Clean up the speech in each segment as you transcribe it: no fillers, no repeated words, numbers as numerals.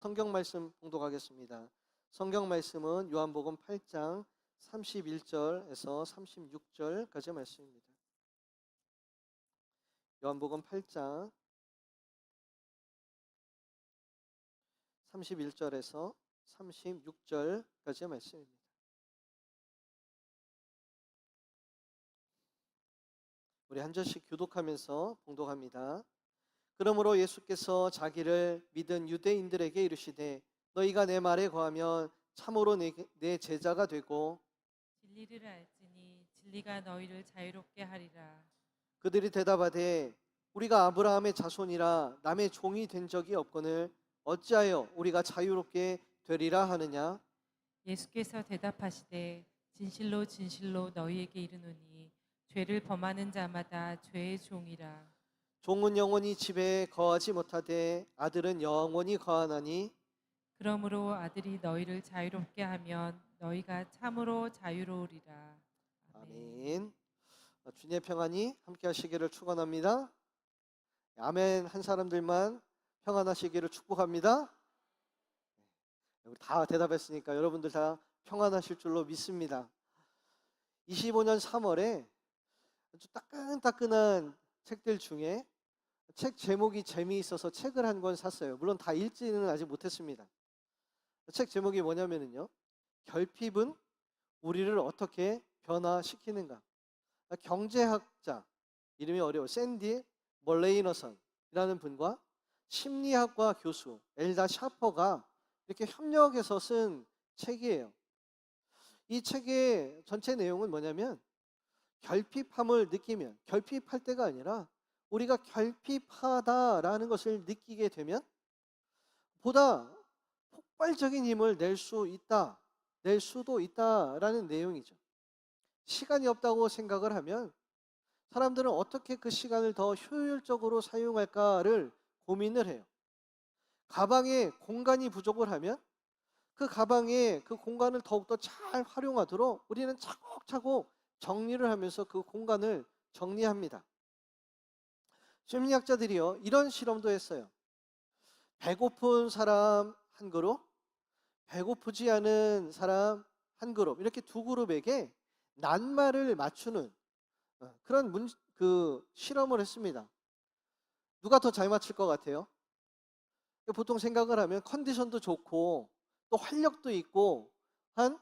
성경 말씀 봉독하겠습니다. 성경 말씀은 요한복음 8장 31절에서 36절까지 말씀입니다. 요한복음 8장 31절에서 36절까지의 말씀입니다. 우리 한 절씩 교독하면서 봉독합니다. 그러므로 예수께서 자기를 믿은 유대인들에게 이르시되 너희가 내 말에 거하면 참으로 내 제자가 되고 진리를 알지니 진리가 너희를 자유롭게 하리라. 그들이 대답하되 우리가 아브라함의 자손이라 남의 종이 된 적이 없거늘 어찌하여 우리가 자유롭게 되리라 하느냐. 예수께서 대답하시되 진실로 진실로 너희에게 이르노니 죄를 범하는 자마다 죄의 종이라. 종은 영원히 집에 거하지 못하되 아들은 영원히 거하나니 그러므로 아들이 너희를 자유롭게 하면 너희가 참으로 자유로우리라. 아멘. 아멘. 주님의 평안이 함께 하시기를 축원합니다. 아멘 한 사람들만 평안하시기를 축복합니다. 우리 다 대답했으니까 여러분들 다 평안하실 줄로 믿습니다. 25년 3월에 아주 따끈따끈한 책들 중에 책 제목이 재미있어서 책을 한 권 샀어요. 물론 다 읽지는 아직 못했습니다. 책 제목이 뭐냐면요, 결핍은 우리를 어떻게 변화시키는가. 경제학자, 이름이 어려워, 샌디 멀레이너선이라는 분과 심리학과 교수 엘다 샤퍼가 이렇게 협력해서 쓴 책이에요. 이 책의 전체 내용은 뭐냐면, 결핍함을 느끼면, 결핍할 때가 아니라 우리가 결핍하다라는 것을 느끼게 되면 보다 폭발적인 힘을 낼 수도 있다라는 내용이죠. 시간이 없다고 생각을 하면 사람들은 어떻게 그 시간을 더 효율적으로 사용할까를 고민을 해요. 가방에 공간이 부족을 하면 그 가방에 그 공간을 더욱더 잘 활용하도록 우리는 차곡차곡 정리를 하면서 그 공간을 정리합니다. 심리학자들이요, 이런 실험도 했어요. 배고픈 사람 한 그룹, 배고프지 않은 사람 한 그룹, 이렇게 두 그룹에게 낱말을 맞추는 그런 실험을 했습니다. 누가 더 잘 맞힐 것 같아요? 보통 생각을 하면 컨디션도 좋고 또 활력도 있고 한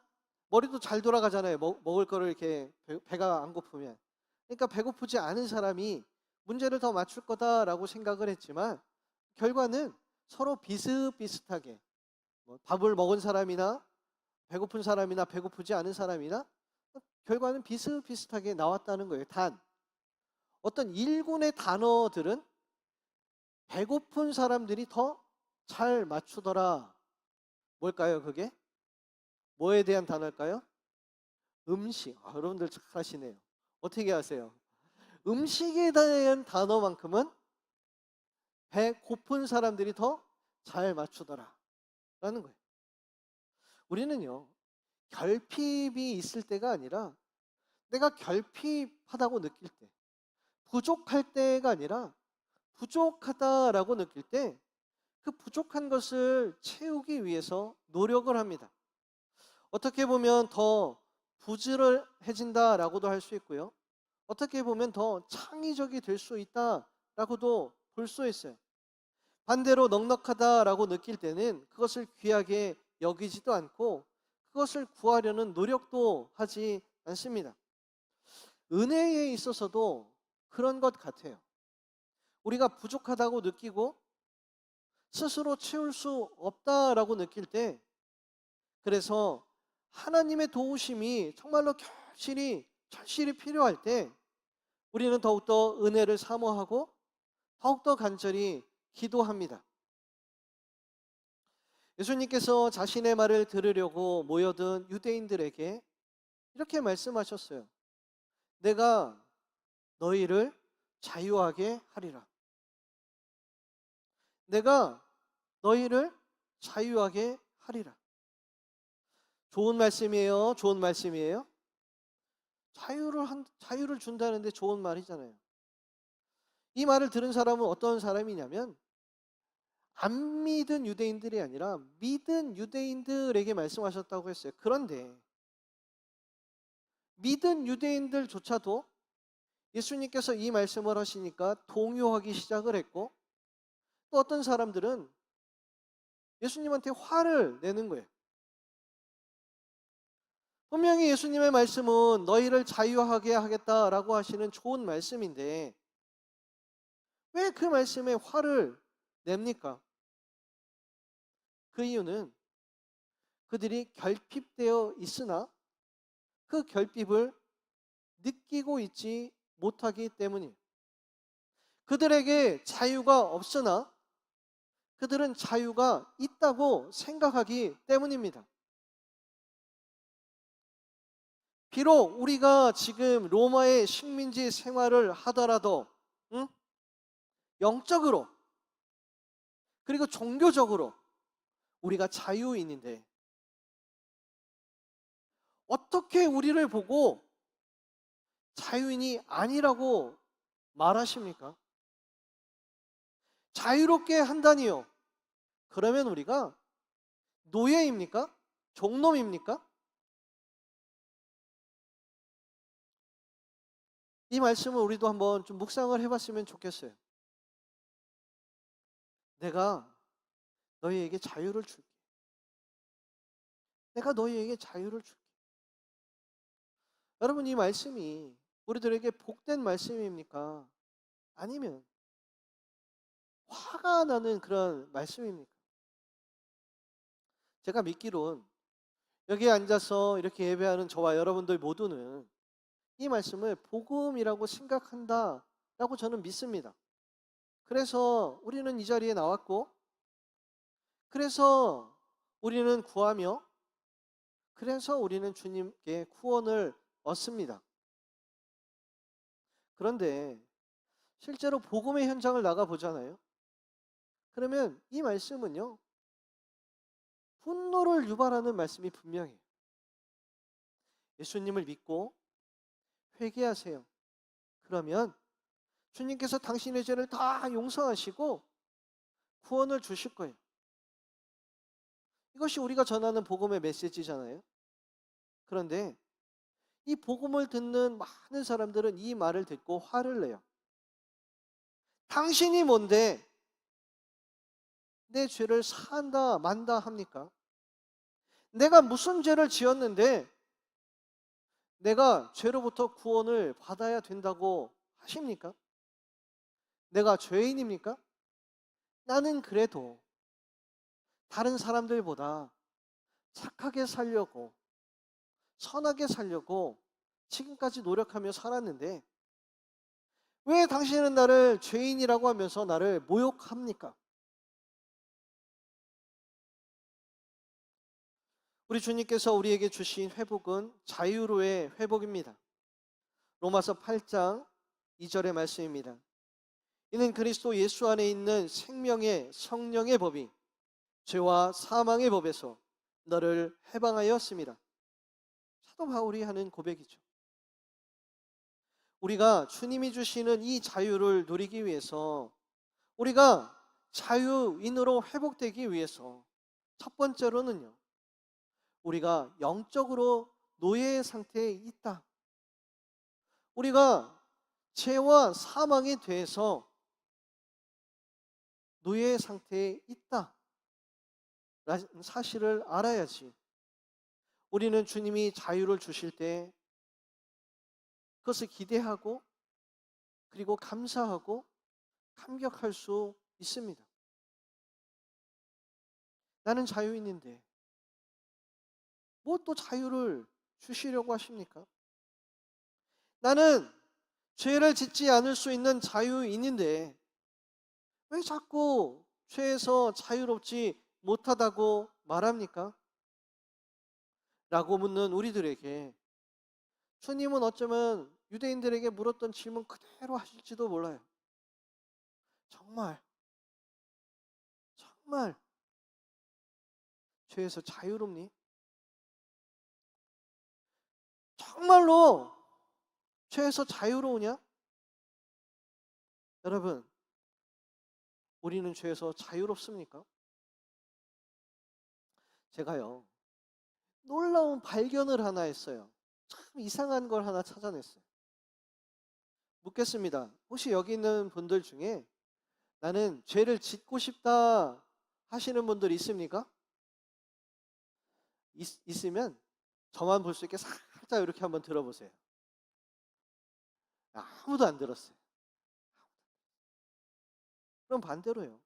머리도 잘 돌아가잖아요. 먹을 거를 이렇게 배가 안 고프면. 그러니까 배고프지 않은 사람이 문제를 더 맞출 거다라고 생각을 했지만 결과는 서로 비슷비슷하게 밥을 먹은 사람이나 배고픈 사람이나 배고프지 않은 사람이나 결과는 비슷비슷하게 나왔다는 거예요. 단 어떤 일군의 단어들은 배고픈 사람들이 더 잘 맞추더라. 뭘까요, 그게? 뭐에 대한 단어일까요? 음식. 여러분들 잘하시네요. 어떻게 아세요? 음식에 대한 단어만큼은 배고픈 사람들이 더 잘 맞추더라 라는 거예요. 우리는요, 결핍이 있을 때가 아니라 내가 결핍하다고 느낄 때, 부족할 때가 아니라 부족하다라고 느낄 때 그 부족한 것을 채우기 위해서 노력을 합니다. 어떻게 보면 더 부지런해진다라고도 할 수 있고요, 어떻게 보면 더 창의적이 될 수 있다라고도 볼 수 있어요. 반대로 넉넉하다라고 느낄 때는 그것을 귀하게 여기지도 않고 그것을 구하려는 노력도 하지 않습니다. 은혜에 있어서도 그런 것 같아요. 우리가 부족하다고 느끼고 스스로 채울 수 없다라고 느낄 때, 그래서 하나님의 도우심이 정말로 절실히 필요할 때 우리는 더욱더 은혜를 사모하고 더욱더 간절히 기도합니다. 예수님께서 자신의 말을 들으려고 모여든 유대인들에게 이렇게 말씀하셨어요. 내가 너희를 자유하게 하리라. 내가 너희를 자유하게 하리라. 좋은 말씀이에요. 좋은 말씀이에요. 자유를 준다는데 좋은 말이잖아요. 이 말을 들은 사람은 어떤 사람이냐면 안 믿은 유대인들이 아니라 믿은 유대인들에게 말씀하셨다고 했어요. 그런데 믿은 유대인들조차도 예수님께서 이 말씀을 하시니까 동요하기 시작을 했고, 또 어떤 사람들은 예수님한테 화를 내는 거예요. 분명히 예수님의 말씀은 너희를 자유하게 하겠다라고 하시는 좋은 말씀인데 왜 그 말씀에 화를 냅니까? 그 이유는 그들이 결핍되어 있으나 그 결핍을 느끼고 있지 못하기 때문이에요. 그들에게 자유가 없으나 그들은 자유가 있다고 생각하기 때문입니다. 비록 우리가 지금 로마의 식민지 생활을 하더라도 응? 영적으로 그리고 종교적으로 우리가 자유인인데 어떻게 우리를 보고 자유인이 아니라고 말하십니까? 자유롭게 한다니요. 그러면 우리가 노예입니까? 종놈입니까? 이 말씀을 우리도 한번 좀 묵상을 해봤으면 좋겠어요. 내가 너희에게 자유를 줄게. 내가 너희에게 자유를 줄게. 여러분, 이 말씀이 우리들에게 복된 말씀입니까? 아니면 화가 나는 그런 말씀입니까? 제가 믿기론 여기에 앉아서 이렇게 예배하는 저와 여러분들 모두는 이 말씀을 복음이라고 생각한다라고 저는 믿습니다. 그래서 우리는 이 자리에 나왔고, 그래서 우리는 구하며, 그래서 우리는 주님께 구원을 얻습니다. 그런데 실제로 복음의 현장을 나가 보잖아요. 그러면 이 말씀은요, 분노를 유발하는 말씀이 분명해요. 예수님을 믿고 회개하세요. 그러면 주님께서 당신의 죄를 다 용서하시고 구원을 주실 거예요. 이것이 우리가 전하는 복음의 메시지잖아요. 그런데 이 복음을 듣는 많은 사람들은 이 말을 듣고 화를 내요. 당신이 뭔데 내 죄를 사한다 만다 합니까? 내가 무슨 죄를 지었는데 내가 죄로부터 구원을 받아야 된다고 하십니까? 내가 죄인입니까? 나는 그래도 다른 사람들보다 착하게 살려고, 선하게 살려고 지금까지 노력하며 살았는데 왜 당신은 나를 죄인이라고 하면서 나를 모욕합니까? 우리 주님께서 우리에게 주신 회복은 자유로의 회복입니다. 로마서 8장 2절의 말씀입니다. 이는 그리스도 예수 안에 있는 생명의 성령의 법이 죄와 사망의 법에서 너를 해방하였습니다. 사도 바울이 하는 고백이죠. 우리가 주님이 주시는 이 자유를 누리기 위해서, 우리가 자유인으로 회복되기 위해서 첫 번째로는요, 우리가 영적으로 노예의 상태에 있다. 우리가 죄와 사망에 대해서 노예의 상태에 있다 라는 사실을 알아야지 우리는 주님이 자유를 주실 때 그것을 기대하고 그리고 감사하고 감격할 수 있습니다. 나는 자유인인데 뭐 또 자유를 주시려고 하십니까? 나는 죄를 짓지 않을 수 있는 자유인인데 왜 자꾸 죄에서 자유롭지 못하다고 말합니까? 라고 묻는 우리들에게 주님은 어쩌면 유대인들에게 물었던 질문 그대로 하실지도 몰라요. 정말 정말 죄에서 자유롭니? 정말로 죄에서 자유로우냐? 여러분, 우리는 죄에서 자유롭습니까? 제가요, 놀라운 발견을 하나 했어요. 참 이상한 걸 하나 찾아냈어요. 묻겠습니다. 혹시 여기 있는 분들 중에 나는 죄를 짓고 싶다 하시는 분들 있습니까? 있으면 저만 볼 수 있게 살짝 이렇게 한번 들어보세요. 아무도 안 들었어요. 그럼 반대로요.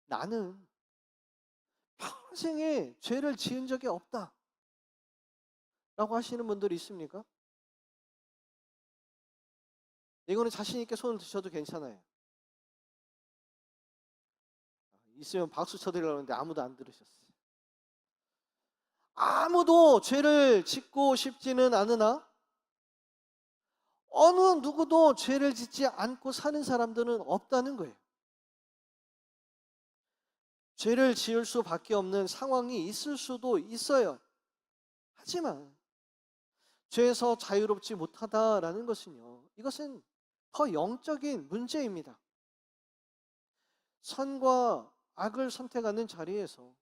나는 평생에 죄를 지은 적이 없다 라고 하시는 분들이 있습니까? 이거는 자신 있게 손을 드셔도 괜찮아요. 있으면 박수 쳐드리려고 하는데 아무도 안 들으셨어요. 아무도 죄를 짓고 싶지는 않으나 어느 누구도 죄를 짓지 않고 사는 사람들은 없다는 거예요. 죄를 지을 수밖에 없는 상황이 있을 수도 있어요. 하지만 죄에서 자유롭지 못하다라는 것은요, 이것은 더 영적인 문제입니다. 선과 악을 선택하는 자리에서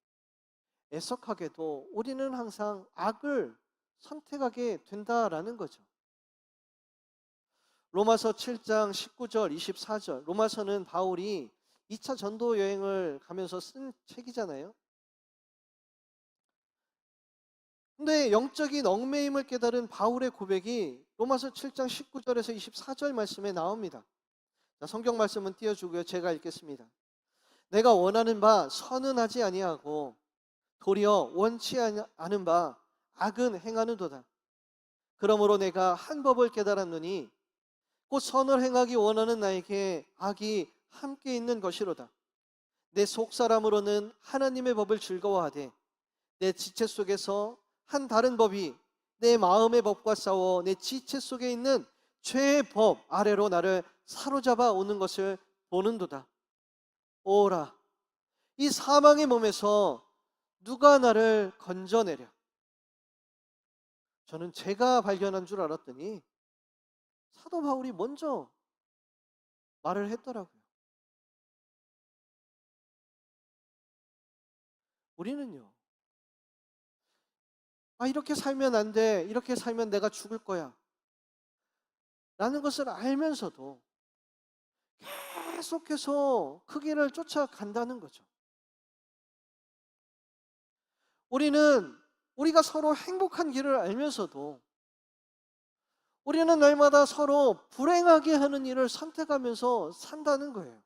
애석하게도 우리는 항상 악을 선택하게 된다라는 거죠. 로마서 7장 19절, 24절. 로마서는 바울이 2차 전도 여행을 가면서 쓴 책이잖아요. 근데 영적인 얽매임을 깨달은 바울의 고백이 로마서 7장 19절에서 24절 말씀에 나옵니다. 자, 성경 말씀은 띄워주고요. 제가 읽겠습니다. 내가 원하는 바 선은 하지 아니하고 도리어 원치 않은 바 악은 행하는도다. 그러므로 내가 한 법을 깨달았노니 곧 선을 행하기 원하는 나에게 악이 함께 있는 것이로다. 내 속사람으로는 하나님의 법을 즐거워하되 내 지체 속에서 한 다른 법이 내 마음의 법과 싸워 내 지체 속에 있는 죄의 법 아래로 나를 사로잡아 오는 것을 보는도다. 오라, 이 사망의 몸에서 누가 나를 건져내랴. 저는 제가 발견한 줄 알았더니 사도 바울이 먼저 말을 했더라고요. 우리는요, 이렇게 살면 안 돼, 이렇게 살면 내가 죽을 거야 라는 것을 알면서도 계속해서 그 길을 쫓아간다는 거죠. 우리는 우리가 서로 행복한 길을 알면서도 우리는 날마다 서로 불행하게 하는 일을 선택하면서 산다는 거예요.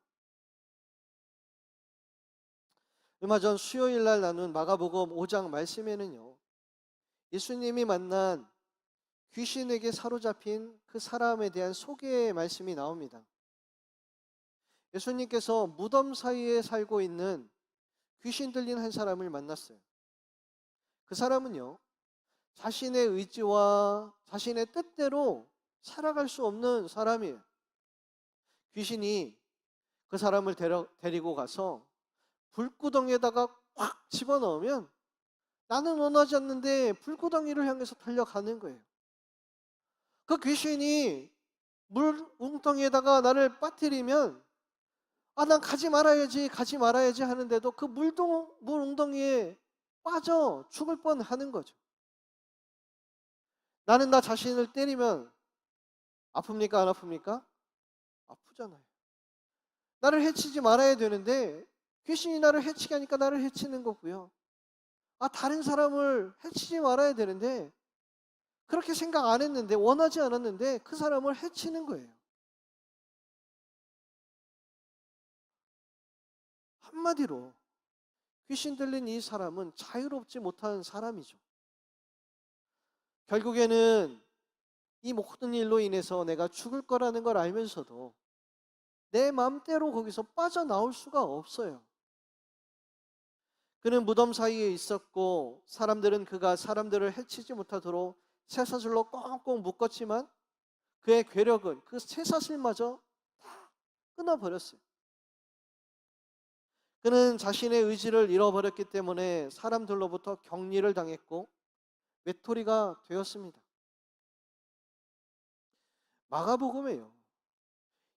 얼마 전 수요일 날 나눈 마가복음 5장 말씀에는요, 예수님이 만난 귀신에게 사로잡힌 그 사람에 대한 소개의 말씀이 나옵니다. 예수님께서 무덤 사이에 살고 있는 귀신 들린 한 사람을 만났어요. 그 사람은요, 자신의 의지와 자신의 뜻대로 살아갈 수 없는 사람이에요. 귀신이 그 사람을 데리고 가서 불구덩이에다가 꽉 집어넣으면 나는 원하지 않는데 불구덩이를 향해서 달려가는 거예요. 그 귀신이 물웅덩이에다가 나를 빠뜨리면 난 가지 말아야지 가지 말아야지 하는데도 그 물웅덩이에 빠져 죽을 뻔하는 거죠. 나는 나 자신을 때리면 아픕니까 안 아픕니까? 아프잖아요. 나를 해치지 말아야 되는데 귀신이 나를 해치게 하니까 나를 해치는 거고요. 다른 사람을 해치지 말아야 되는데 그렇게 생각 안 했는데 원하지 않았는데 그 사람을 해치는 거예요. 한마디로 귀신 들린 이 사람은 자유롭지 못한 사람이죠. 결국에는 이 모든 일로 인해서 내가 죽을 거라는 걸 알면서도 내 마음대로 거기서 빠져나올 수가 없어요. 그는 무덤 사이에 있었고 사람들은 그가 사람들을 해치지 못하도록 쇠사슬로 꽁꽁 묶었지만 그의 괴력은 그 쇠사슬마저 다 끊어버렸어요. 그는 자신의 의지를 잃어버렸기 때문에 사람들로부터 격리를 당했고 외톨이가 되었습니다. 마가복음에요,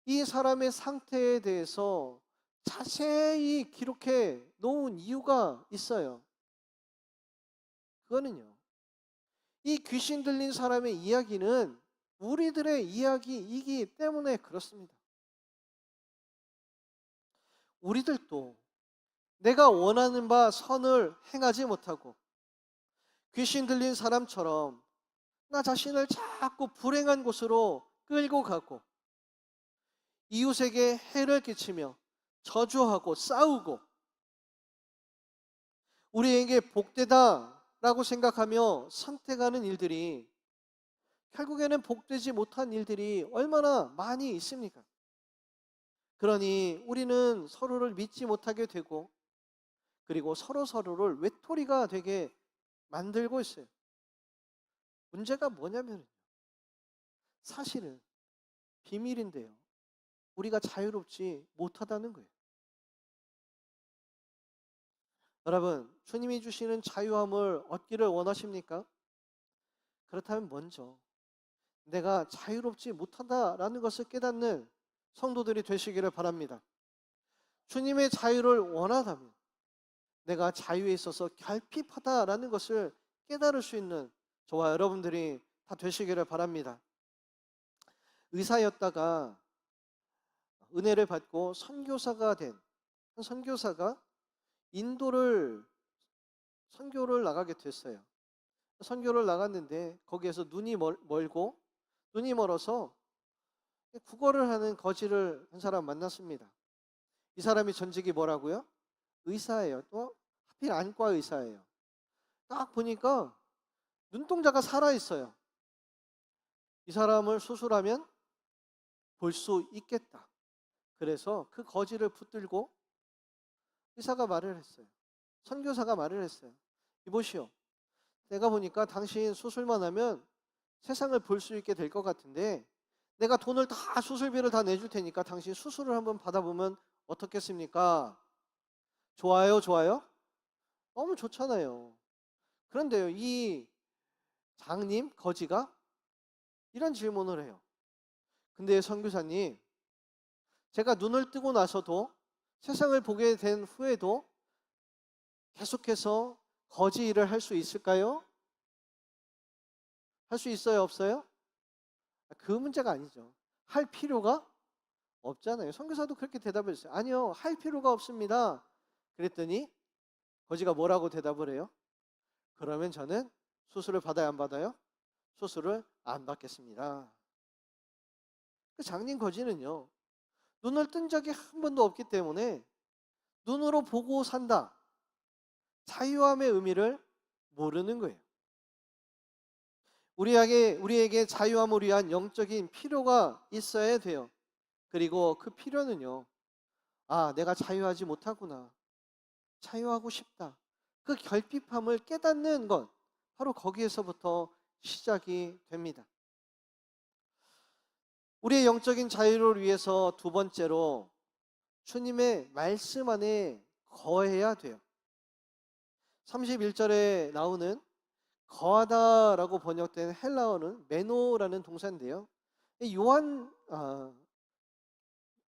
이 사람의 상태에 대해서 자세히 기록해 놓은 이유가 있어요. 그거는요, 이 귀신 들린 사람의 이야기는 우리들의 이야기이기 때문에 그렇습니다. 우리들도 내가 원하는 바 선을 행하지 못하고 귀신 들린 사람처럼 나 자신을 자꾸 불행한 곳으로 끌고 가고 이웃에게 해를 끼치며 저주하고 싸우고 우리에게 복되다라고 생각하며 선택하는 일들이 결국에는 복되지 못한 일들이 얼마나 많이 있습니까? 그러니 우리는 서로를 믿지 못하게 되고 그리고 서로를 외톨이가 되게 만들고 있어요. 문제가 뭐냐면 사실은 비밀인데요, 우리가 자유롭지 못하다는 거예요. 여러분, 주님이 주시는 자유함을 얻기를 원하십니까? 그렇다면 먼저 내가 자유롭지 못하다라는 것을 깨닫는 성도들이 되시기를 바랍니다. 주님의 자유를 원하다면 내가 자유에 있어서 결핍하다라는 것을 깨달을 수 있는 저와 여러분들이 다 되시기를 바랍니다. 의사였다가 은혜를 받고 선교사가 된 한 선교사가 인도를 선교를 나가게 됐어요. 선교를 나갔는데 거기에서 멀고 눈이 멀어서 국어를 하는 거지를 한 사람 만났습니다. 이 사람이 전직이 뭐라고요? 의사예요. 또 하필 안과 의사예요. 딱 보니까 눈동자가 살아있어요. 이 사람을 수술하면 볼 수 있겠다. 그래서 그 거지를 붙들고 의사가 말을 했어요. 선교사가 말을 했어요. 이보시오, 내가 보니까 당신 수술만 하면 세상을 볼 수 있게 될 것 같은데 내가 돈을 다 수술비를 다 내줄 테니까 당신 수술을 한번 받아보면 어떻겠습니까? 좋아요, 좋아요? 너무 좋잖아요. 그런데요, 이 장님 거지가 이런 질문을 해요. 근데 선교사님, 제가 눈을 뜨고 나서도 세상을 보게 된 후에도 계속해서 거지 일을 할 수 있을까요? 할 수 있어요, 없어요? 그 문제가 아니죠. 할 필요가 없잖아요. 선교사도 그렇게 대답을 했어요. 아니요, 할 필요가 없습니다. 그랬더니 거지가 뭐라고 대답을 해요? 그러면 저는 수술을 받아야 안 받아요? 수술을 안 받겠습니다. 그 장님 거지는요, 눈을 뜬 적이 한 번도 없기 때문에 눈으로 보고 산다, 자유함의 의미를 모르는 거예요. 우리에게 자유함을 위한 영적인 필요가 있어야 돼요. 그리고 그 필요는요, 아, 내가 자유하지 못하구나, 자유하고 싶다, 그 결핍함을 깨닫는 것, 바로 거기에서부터 시작이 됩니다. 우리의 영적인 자유를 위해서 두 번째로 주님의 말씀 안에 거해야 돼요. 31절에 나오는 거하다라고 번역된 헬라어는 메노라는 동사인데요.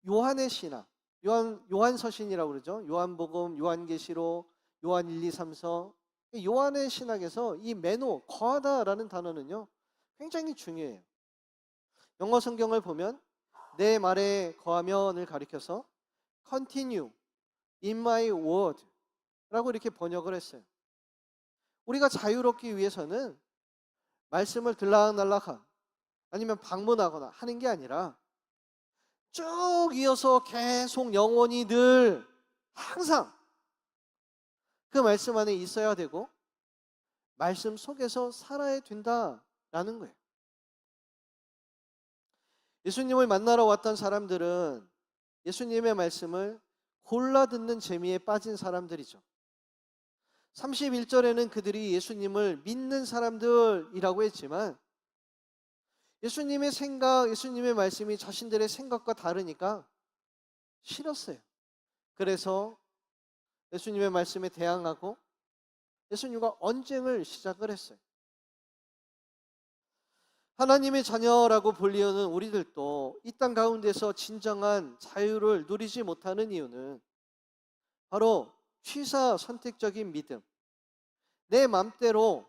요한의 신학, 요한서신이라고 그러죠. 요한복음, 요한계시록, 요한 1, 2, 3서. 요한의 신학에서 이 메노, 거하다라는 단어는요, 굉장히 중요해요. 영어 성경을 보면 내 말에 거하면을 가리켜서 continue in my word 라고 이렇게 번역을 했어요. 우리가 자유롭기 위해서는 말씀을 들락날락 아니면 방문하거나 하는 게 아니라 쭉 이어서 계속 영원히 늘 항상 그 말씀 안에 있어야 되고 말씀 속에서 살아야 된다라는 거예요. 예수님을 만나러 왔던 사람들은 예수님의 말씀을 골라 듣는 재미에 빠진 사람들이죠. 31절에는 그들이 예수님을 믿는 사람들이라고 했지만 예수님의 생각, 예수님의 말씀이 자신들의 생각과 다르니까 싫었어요. 그래서 예수님의 말씀에 대항하고 예수님과 언쟁을 시작을 했어요. 하나님의 자녀라고 불리우는 우리들도 이 땅 가운데서 진정한 자유를 누리지 못하는 이유는 바로 취사 선택적인 믿음, 내 맘대로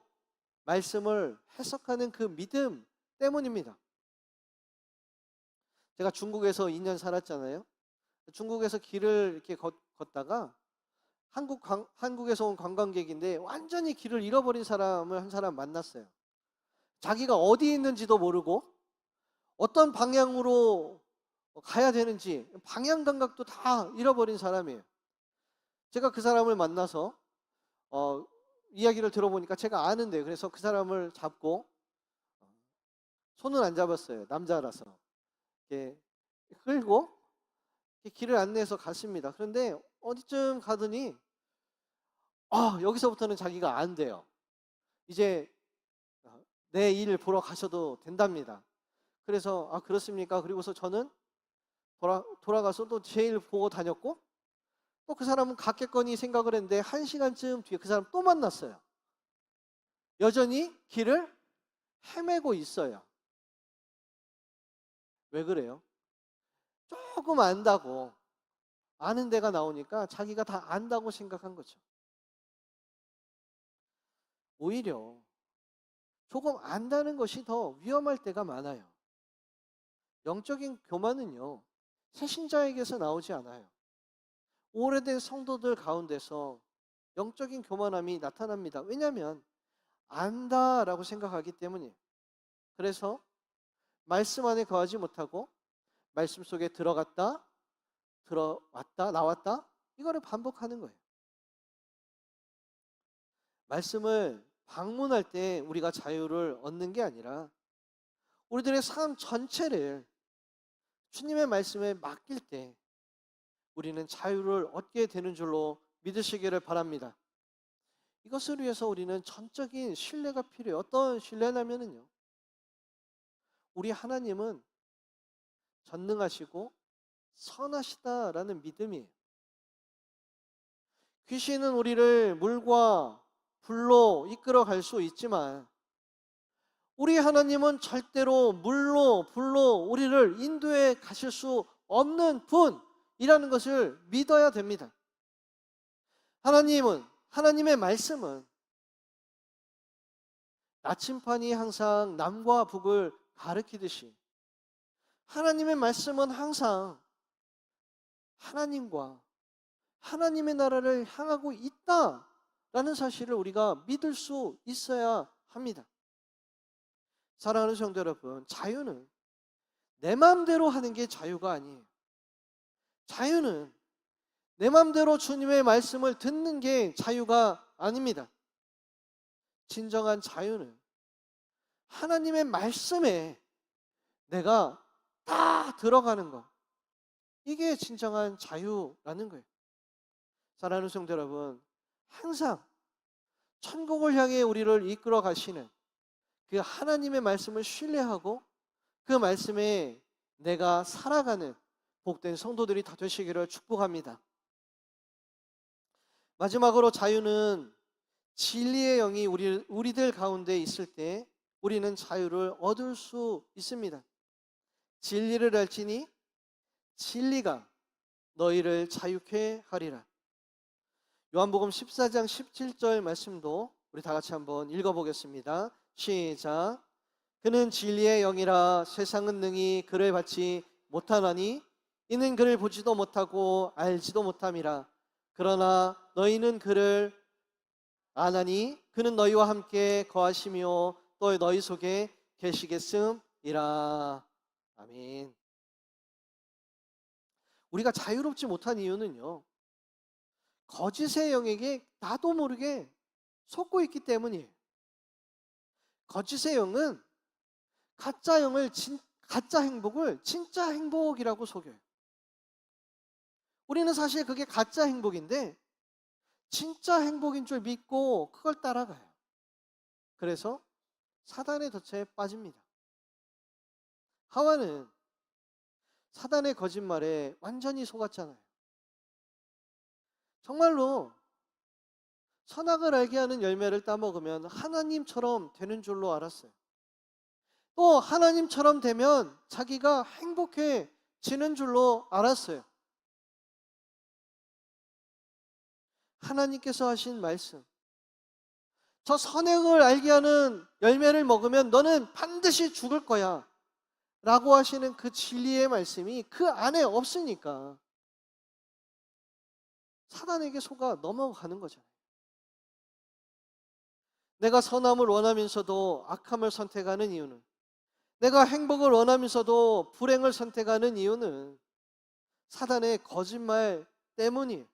말씀을 해석하는 그 믿음 때문입니다. 제가 중국에서 2년 살았잖아요. 중국에서 길을 이렇게 걷다가 한국에서 온 관광객인데 완전히 길을 잃어버린 사람을 한 사람 만났어요. 자기가 어디 있는지도 모르고 어떤 방향으로 가야 되는지 방향 감각도 다 잃어버린 사람이에요. 제가 그 사람을 만나서 이야기를 들어보니까 제가 아는데, 그래서 그 사람을 잡고 손은 안 잡았어요. 남자라서. 이렇게 끌고 이렇게 길을 안내해서 갔습니다. 그런데 어디쯤 가더니 여기서부터는 자기가 안 돼요. 이제 내 일 보러 가셔도 된답니다. 그래서 그렇습니까? 그리고서 저는 돌아가서 또 제 일 보고 다녔고, 또 그 사람은 갔겠거니 생각을 했는데 1시간쯤 뒤에 그 사람 또 만났어요. 여전히 길을 헤매고 있어요. 왜 그래요? 조금 안다고, 아는 데가 나오니까 자기가 다 안다고 생각한 거죠. 오히려 조금 안다는 것이 더 위험할 때가 많아요. 영적인 교만은요, 새신자에게서 나오지 않아요. 오래된 성도들 가운데서 영적인 교만함이 나타납니다. 왜냐하면 안다라고 생각하기 때문이에요. 그래서 말씀 안에 거하지 못하고 말씀 속에 들어갔다 들어왔다 나왔다, 이거를 반복하는 거예요. 말씀을 방문할 때 우리가 자유를 얻는 게 아니라 우리들의 삶 전체를 주님의 말씀에 맡길 때 우리는 자유를 얻게 되는 줄로 믿으시기를 바랍니다. 이것을 위해서 우리는 전적인 신뢰가 필요해요. 어떤 신뢰냐면요, 우리 하나님은 전능하시고 선하시다라는 믿음이에요. 귀신은 우리를 물과 불로 이끌어 갈 수 있지만 우리 하나님은 절대로 물로 불로 우리를 인도해 가실 수 없는 분이라는 것을 믿어야 됩니다. 하나님의 말씀은 나침판이 항상 남과 북을 가리키듯이 하나님의 말씀은 항상 하나님과 하나님의 나라를 향하고 있다라는 사실을 우리가 믿을 수 있어야 합니다. 사랑하는 성도 여러분, 자유는 내 마음대로 하는 게 자유가 아니에요. 자유는 내 마음대로 주님의 말씀을 듣는 게 자유가 아닙니다. 진정한 자유는 하나님의 말씀에 내가 다 들어가는 것, 이게 진정한 자유라는 거예요. 사랑하는 성도 여러분, 항상 천국을 향해 우리를 이끌어 가시는 그 하나님의 말씀을 신뢰하고 그 말씀에 내가 살아가는 복된 성도들이 다 되시기를 축복합니다. 마지막으로, 자유는 진리의 영이 우리들 가운데 있을 때 우리는 자유를 얻을 수 있습니다. 진리를 알지니 진리가 너희를 자유케 하리라. 요한복음 14장 17절 말씀도 우리 다 같이 한번 읽어보겠습니다. 시작. 그는 진리의 영이라 세상은 능히 그를 받지 못하나니 이는 그를 보지도 못하고 알지도 못함이라. 그러나 너희는 그를 아나니 그는 너희와 함께 거하시며 또 너희 속에 계시겠음이라. 아멘. 우리가 자유롭지 못한 이유는요, 거짓의 영에게 나도 모르게 속고 있기 때문이에요. 거짓의 영은 가짜 행복을 진짜 행복이라고 속여요. 우리는 사실 그게 가짜 행복인데 진짜 행복인 줄 믿고 그걸 따라가요. 그래서 사단의 덫에 빠집니다. 하와는 사단의 거짓말에 완전히 속았잖아요. 정말로 선악을 알게 하는 열매를 따먹으면 하나님처럼 되는 줄로 알았어요. 또 하나님처럼 되면 자기가 행복해지는 줄로 알았어요. 하나님께서 하신 말씀, 저 선악을 알게 하는 열매를 먹으면 너는 반드시 죽을 거야 라고 하시는 그 진리의 말씀이 그 안에 없으니까 사단에게 속아 넘어가는 거잖아요. 내가 선함을 원하면서도 악함을 선택하는 이유는, 내가 행복을 원하면서도 불행을 선택하는 이유는 사단의 거짓말 때문이에요.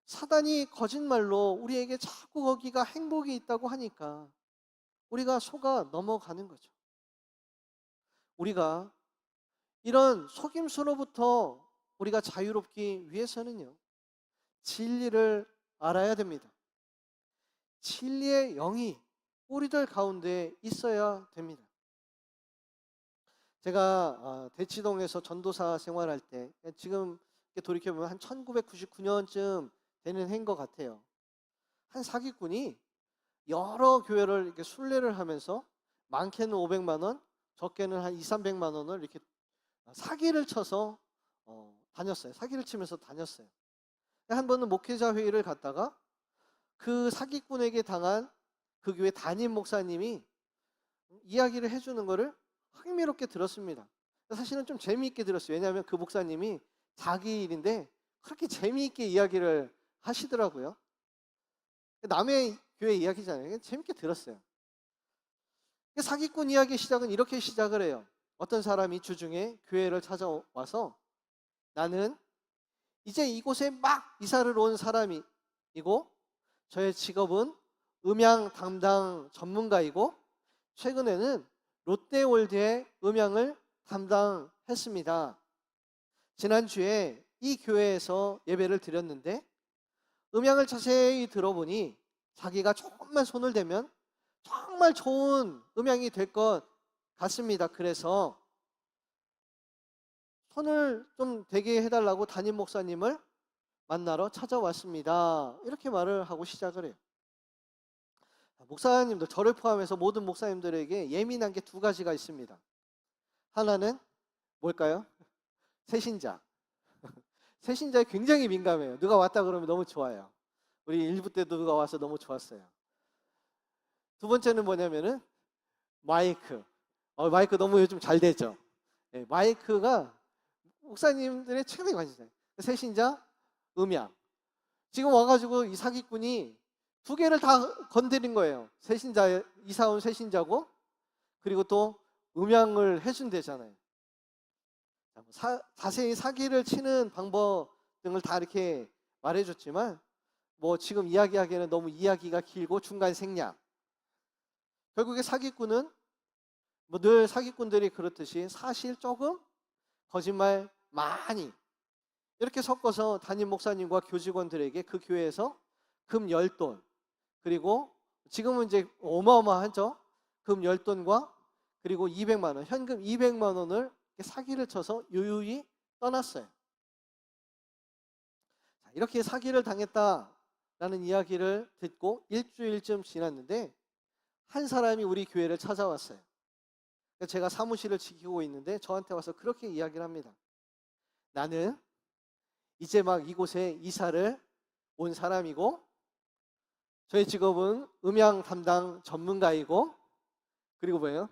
사단이 거짓말로 우리에게 자꾸 거기가 행복이 있다고 하니까 우리가 속아 넘어가는 거죠. 우리가 이런 속임수로부터 우리가 자유롭기 위해서는요, 진리를 알아야 됩니다. 진리의 영이 우리들 가운데 있어야 됩니다. 제가 대치동에서 전도사 생활할 때, 지금 돌이켜보면 한 1999년쯤 되는 해인 것 같아요. 한 사기꾼이 여러 교회를 이렇게 순례를 하면서 많게는 500만 원, 적게는 한 2, 300만 원을 이렇게 사기를 쳐서 다녔어요. 사기를 치면서 다녔어요. 한 번은 목회자 회의를 갔다가 그 사기꾼에게 당한 그 교회 담임 목사님이 이야기를 해주는 거를 흥미롭게 들었습니다. 사실은 좀 재미있게 들었어요. 왜냐하면 그 목사님이 자기 일인데 그렇게 재미있게 이야기를 하시더라고요. 남의 교회 이야기잖아요. 재밌게 들었어요. 사기꾼 이야기 시작은 이렇게 시작을 해요. 어떤 사람이 주중에 교회를 찾아와서 나는 이제 이곳에 막 이사를 온 사람이고 저의 직업은 음향 담당 전문가이고 최근에는 롯데월드의 음향을 담당했습니다. 지난주에 이 교회에서 예배를 드렸는데 음향을 자세히 들어보니 자기가 조금만 손을 대면 정말 좋은 음향이 될 것 같습니다. 그래서 손을 좀 대게 해달라고 담임 목사님을 만나러 찾아왔습니다. 이렇게 말을 하고 시작을 해요. 목사님들, 저를 포함해서 모든 목사님들에게 예민한 게 두 가지가 있습니다. 하나는 뭘까요? 새신자. 새신자에 굉장히 민감해요. 누가 왔다 그러면 너무 좋아요. 우리 일부 때도 누가 와서 너무 좋았어요. 두 번째는 뭐냐면은 마이크. 마이크 너무 요즘 잘 되죠. 네, 마이크가 목사님들의 최근에 관심사예요. 새신자, 음향. 지금 와가지고 이 사기꾼이 두 개를 다 건드린 거예요. 새신자, 이사 온 새신자고 그리고 또 음향을 해준대잖아요. 자세히 사기를 치는 방법 등을 다 이렇게 말해줬지만 뭐 지금 이야기하기에는 너무 이야기가 길고 중간 생략. 결국에 사기꾼은 뭐 늘 사기꾼들이 그렇듯이 사실 조금, 거짓말 많이 이렇게 섞어서 담임 목사님과 교직원들에게 그 교회에서 금 10돈 그리고 지금은 이제 어마어마하죠. 금 10돈과 그리고 200만 원, 현금 200만 원을 사기를 쳐서 유유히 떠났어요. 이렇게 사기를 당했다라는 이야기를 듣고 일주일쯤 지났는데 한 사람이 우리 교회를 찾아왔어요. 제가 사무실을 지키고 있는데 저한테 와서 그렇게 이야기를 합니다. 나는 이제 막 이곳에 이사를 온 사람이고 저의 직업은 음향 담당 전문가이고 그리고 뭐예요?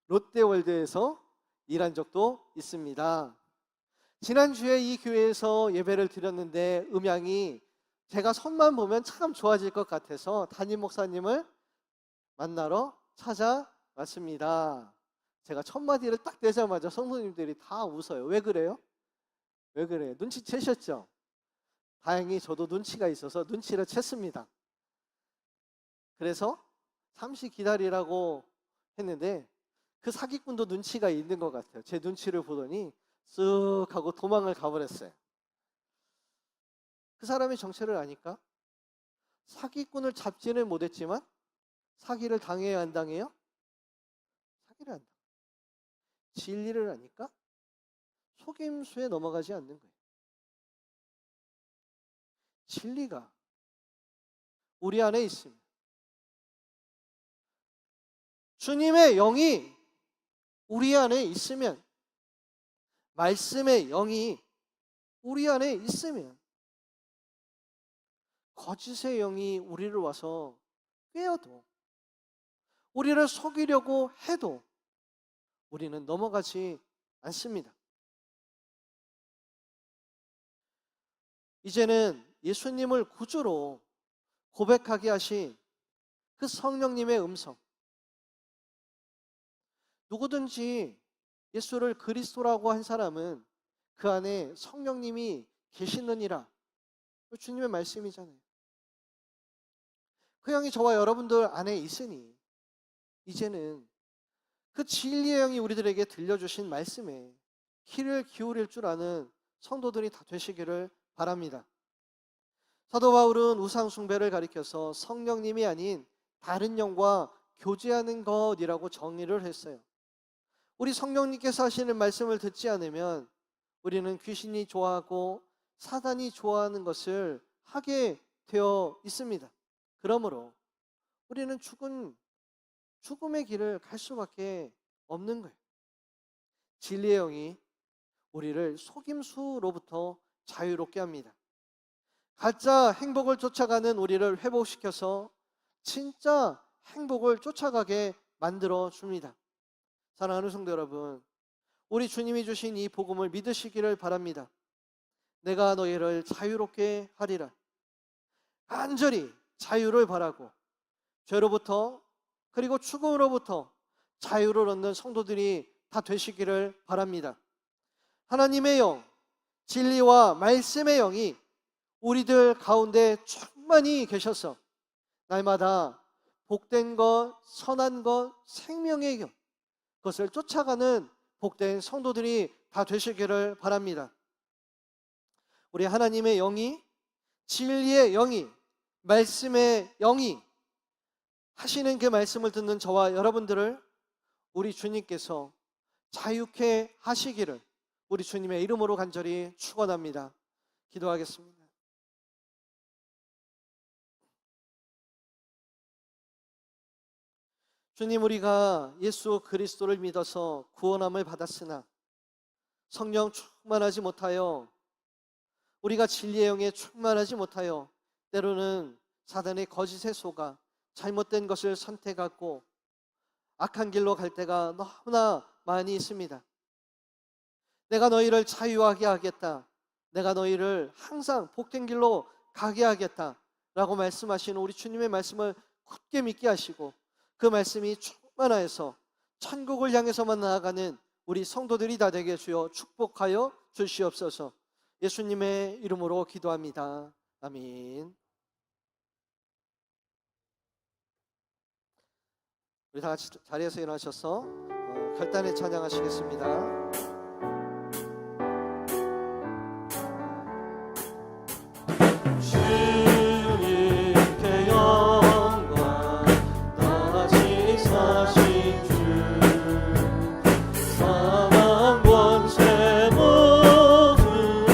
롯데월드에서 일한 적도 있습니다. 지난주에 이 교회에서 예배를 드렸는데 음향이 제가 손만 보면 참 좋아질 것 같아서 담임 목사님을 만나러 찾아왔습니다. 제가 첫 마디를 딱 내자마자 성도님들이 다 웃어요. 왜 그래요? 왜 그래요? 눈치채셨죠? 다행히 저도 눈치가 있어서 눈치를 챘습니다. 그래서 잠시 기다리라고 했는데 그 사기꾼도 눈치가 있는 것 같아요. 제 눈치를 보더니 쓱 하고 도망을 가버렸어요. 그 사람의 정체를 아니까 사기꾼을 잡지는 못했지만 사기를 당해야 안 당해요? 사기를 안 당해요. 진리를 아니까 속임수에 넘어가지 않는 거예요. 진리가 우리 안에 있습니다. 주님의 영이 우리 안에 있으면, 말씀의 영이 우리 안에 있으면, 거짓의 영이 우리를 와서 꿰어도, 우리를 속이려고 해도 우리는 넘어가지 않습니다. 이제는 예수님을 구주로 고백하게 하신 그 성령님의 음성, 누구든지 예수를 그리스도라고 한 사람은 그 안에 성령님이 계시느니라, 주님의 말씀이잖아요. 그 영이 저와 여러분들 안에 있으니 이제는 그 진리의 영이 우리들에게 들려주신 말씀에 귀를 기울일 줄 아는 성도들이 다 되시기를 바랍니다. 사도 바울은 우상 숭배를 가리켜서 성령님이 아닌 다른 영과 교제하는 것이라고 정의를 했어요. 우리 성령님께서 하시는 말씀을 듣지 않으면 우리는 귀신이 좋아하고 사단이 좋아하는 것을 하게 되어 있습니다. 그러므로 우리는 죽음의 길을 갈 수밖에 없는 거예요. 진리의 영이 우리를 속임수로부터 자유롭게 합니다. 가짜 행복을 쫓아가는 우리를 회복시켜서 진짜 행복을 쫓아가게 만들어 줍니다. 사랑하는 성도 여러분, 우리 주님이 주신 이 복음을 믿으시기를 바랍니다. 내가 너희를 자유롭게 하리라. 간절히 자유를 바라고 죄로부터 그리고 죽음으로부터 자유를 얻는 성도들이 다 되시기를 바랍니다. 하나님의 영, 진리와 말씀의 영이 우리들 가운데 충만히 계셔서 날마다 복된 것, 선한 것, 생명의 영, 그것을 쫓아가는 복된 성도들이 다 되시기를 바랍니다. 우리 하나님의 영이, 진리의 영이, 말씀의 영이 하시는 그 말씀을 듣는 저와 여러분들을 우리 주님께서 자유케 하시기를 우리 주님의 이름으로 간절히 축원합니다. 기도하겠습니다. 주님, 우리가 예수 그리스도를 믿어서 구원함을 받았으나 성령 충만하지 못하여, 우리가 진리의 영에 충만하지 못하여 때로는 사단의 거짓에 속아 잘못된 것을 선택하고 악한 길로 갈 때가 너무나 많이 있습니다. 내가 너희를 자유하게 하겠다, 내가 너희를 항상 복된 길로 가게 하겠다 라고 말씀하시는 우리 주님의 말씀을 굳게 믿게 하시고 그 말씀이 충만하여서 천국을 향해서만 나아가는 우리 성도들이 다 되게 주여 축복하여 주시옵소서. 예수님의 이름으로 기도합니다. 아멘. 우리 다 같이 자리에서 일어나셔서 결단의 찬양하시겠습니다. 주님께 영광 다시 사신 주, 사망 권세 모두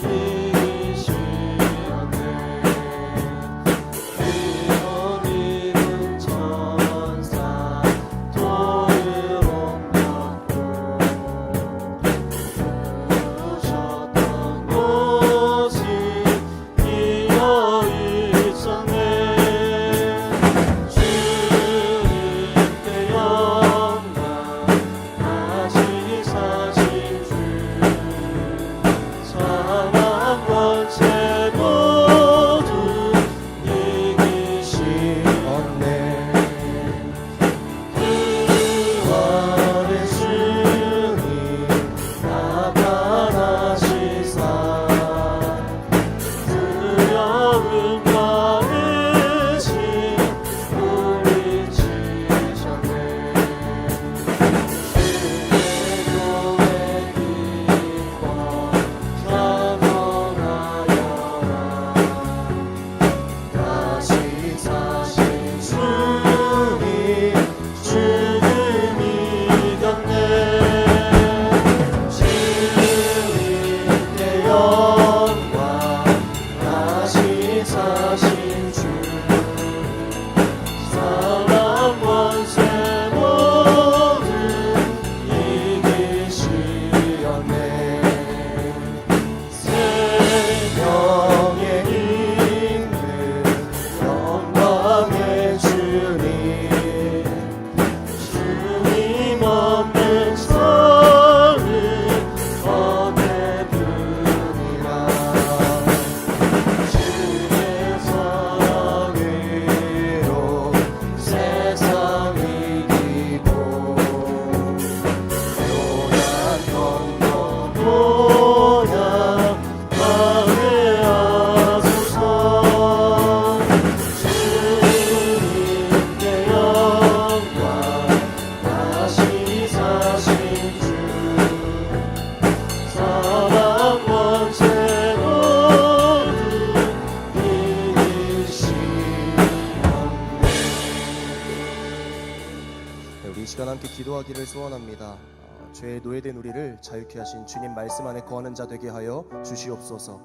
이기시었네. 귀한 이름 천사 도를 옮겼고 우리 이 시간 함께 기도하기를 소원합니다. 죄에 노예된 우리를 자유케 하신 주님 말씀 안에 거하는 자 되게 하여 주시옵소서.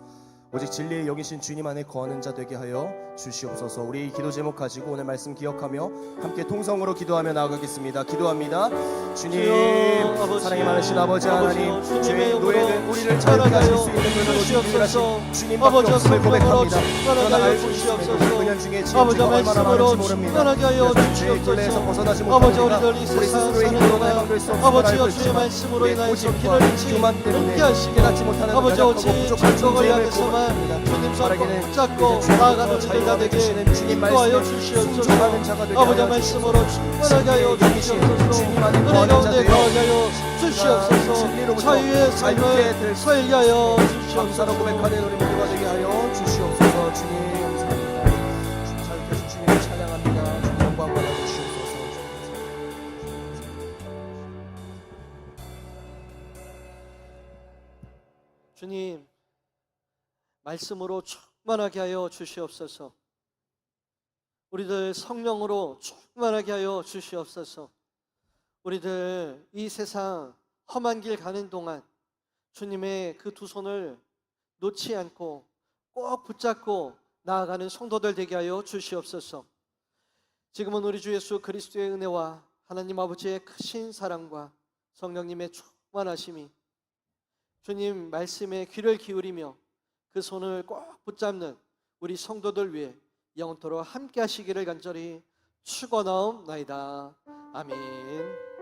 오직 진리에 여기신 주님 안에 거하는 자 되게 하여 주시옵소서. 우리 기도 제목 가지고 오늘 말씀 기억하며 함께 통성으로 기도하며 나아가겠습니다. 기도합니다. 주님, 아버지, 사랑이 많으신 아버지 하나님, 주님의 죄에 이름으로 노예된 우리를 자유케 하실 수 있는 분은 오직 유일하신 주님밖에 없음을 고백합니다. 그러나 알고 있음에도 그년 중에 지은 아버지, 죄가 얼마나 말씀으로 많은지 모릅니다. 충만하게 하여 그래서 죄의 굴레에서 주시옵소서. 벗어나지 아버지, 못합니다. 우리들 이 우리 세상 스스로의 사는 힘으로 동안 만들 수 없음을 아버지여 알고 주의 있지만 말씀으로 우리의 인하여서 고집과 기도를 교만 때문에 함께 하시게 깨닫지 못하는 아버지, 연약하고 오직 부족한 축복을 존재임을 향해서만 고백합니다. 주님 손 바라기는 꼭 잡고 나아가는 우리들 다 되게 인도하여 주시옵소서. 순종하는 자가 되게 아버지, 하여 말씀으로 충만하게 하여 주시옵소서. 주님 안에 은혜 거하는 자 가운데 되어 거하게 하여 주시옵소서. 진리로부터 자유의 자유케 삶을 될 수 살게 하여 감사로 주시옵소서. 고백하는 우리 모두가 되게 하여 주시옵소서. 주님 감사합니다. 자유케 하신 주님을 찬양합니다. 주님 영광 받아 주시옵소서. 주님, 말씀으로 충만하게 하여 주시옵소서. 우리들 성령으로 충만하게 하여 주시옵소서. 우리들 이 세상 험한 길 가는 동안 주님의 그 두 손을 놓지 않고 꼭 붙잡고 나아가는 성도들 되게 하여 주시옵소서. 지금은 우리 주 예수 그리스도의 은혜와 하나님 아버지의 크신 사랑과 성령님의 충만하심이 주님 말씀에 귀를 기울이며 그 손을 꼭 붙잡는 우리 성도들 위해 영원토록 함께 하시기를 간절히 축원하옵나이다. 아멘.